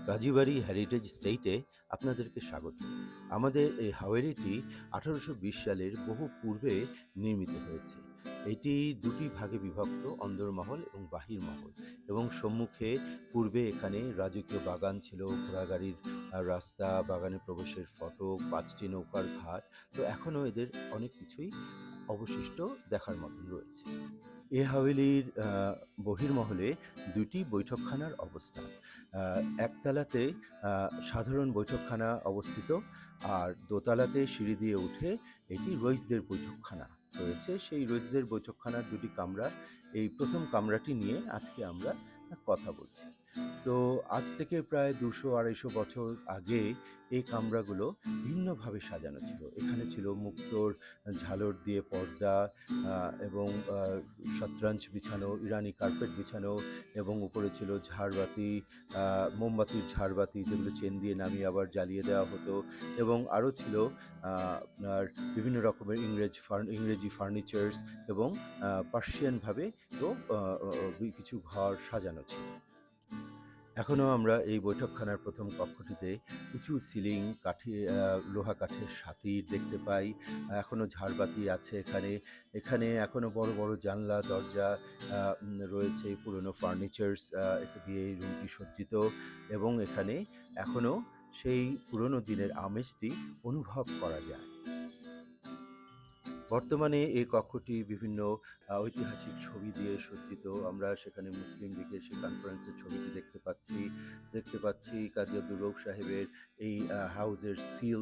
Kazibari heritage স্টেটে আপনাদেরকে স্বাগত। আমাদের এই হাওয়ারিটি ১৮২০ সালের বহু পূর্বে নির্মিত হয়েছে। এটি দুটি ভাগে বিভক্ত, অন্দরমহল এবং বাহিরমহল, এবং সম্মুখে পূর্বে এখানে রাজকীয় বাগান ছিল, ঘোড়াগাড়ির রাস্তা, বাগানে প্রবেশের ফটক, ৫টি নৌকার ঘাট। তো এখনও এদের অনেক কিছুই অবশিষ্ট দেখার মতন রয়েছে। এ হাভেলির বহির্মহলে দুটি বৈঠকখানার অবস্থান। একতলাতে সাধারণ বৈঠকখানা অবস্থিত, আর দোতলাতে সিঁড়ি দিয়ে উঠে এটি রইসদের বৈঠকখানা রয়েছে। সেই রইসদের বৈঠকখানার দুটি কামরা, এই প্রথম কামরাটি নিয়ে আজকে আমরা কথা বলছি। তো আজ থেকে প্রায় ২০০-২৫০ বছর আগে এই কামরাগুলো ভিন্নভাবে সাজানো ছিল। এখানে ছিল মুক্তোর ঝালর দিয়ে পর্দা, এবং শতরঞ্জ বিছানো, ইরানি কার্পেট বিছানো, এবং উপরে ছিল ঝাড়বাতি, মোমবাতির ঝাড়বাতি, যেগুলো চেন দিয়ে নামিয়ে আবার জ্বালিয়ে দেওয়া হতো। এবং আরও ছিল আপনার বিভিন্ন রকমের ইংরেজি ফার্নিচার্স, এবং পার্সিয়ানভাবেও কিছু ঘর সাজানো ছিল। এখনও আমরা এই বৈঠকখানার প্রথম কক্ষটিতে উঁচু সিলিং, লোহা কাঠের সাতির দেখতে পাই। এখনও ঝাড়বাতি আছে এখানে। এখানে এখনও বড় বড় জানলা, দরজা রয়েছে, পুরনো ফার্নিচার্স দিয়ে এই রুমটি সজ্জিত, এবং এখানে এখনও সেই পুরনো দিনের আমেজটি অনুভব করা যায়। বর্তমানে এই কক্ষটি বিভিন্ন ঐতিহাসিক ছবি দিয়ে সজ্জিত। আমরা সেখানে মুসলিম লীগের সেই কনফারেন্সের ছবিটি দেখতে পাচ্ছি কাজী আব্দুর রউফ সাহেবের এই হাউজের সিল,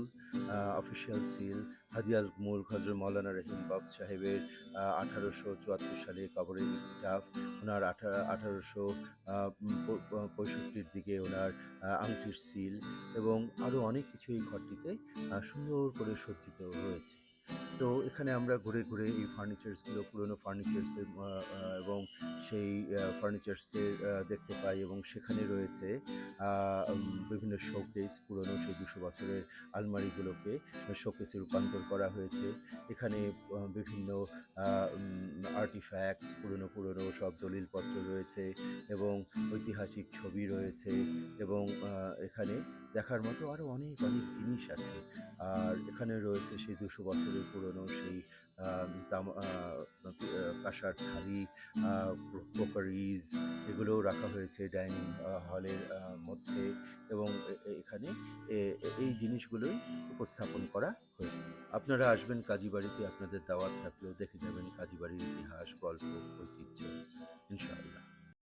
অফিসিয়াল সিল, হাজী আল মুলক হযরত মাওলানা রহিম বখশ সাহেবের ১৮৭৪ সালে কবরের ইতিকাফ, ওনার ১৮৬৫-র দিকে ওনার আংটির সিল, এবং আরও অনেক কিছু এই ঘরটিতে সুন্দর করে সজ্জিত রয়েছে। তো এখানে আমরা ঘুরে ঘুরে এই ফার্নিচার্সগুলো, পুরনো ফার্নিচার্সের এবং সেই ফার্নিচার্সের দেখতে পাই, এবং সেখানে রয়েছে বিভিন্ন শোকেস, পুরনো সেই ২০০ বছরের আলমারিগুলোকে শোকেসে রূপান্তর করা হয়েছে। এখানে বিভিন্ন আর্টিফ্যাক্টস, পুরনো সব দলিলপত্র রয়েছে, এবং ঐতিহাসিক ছবি রয়েছে, এবং এখানে দেখার মতো আরও অনেক জিনিস আছে। আর এখানে রয়েছে সেই ২০০ বছরের পুরনো সেই কাঁসার থালি, ক্রোকারিজ, এগুলোও রাখা হয়েছে ডাইনিং হলের মধ্যে, এবং এখানে এই জিনিসগুলোই উপস্থাপন করা হয়েছে। আপনারা আসবেন কাজীবাড়িতে, আপনাদের দাওয়াত থাকলেও দেখে যাবেন কাজীবাড়ির ইতিহাস, গল্প, ঐতিহ্য, ইনশাআল্লাহ।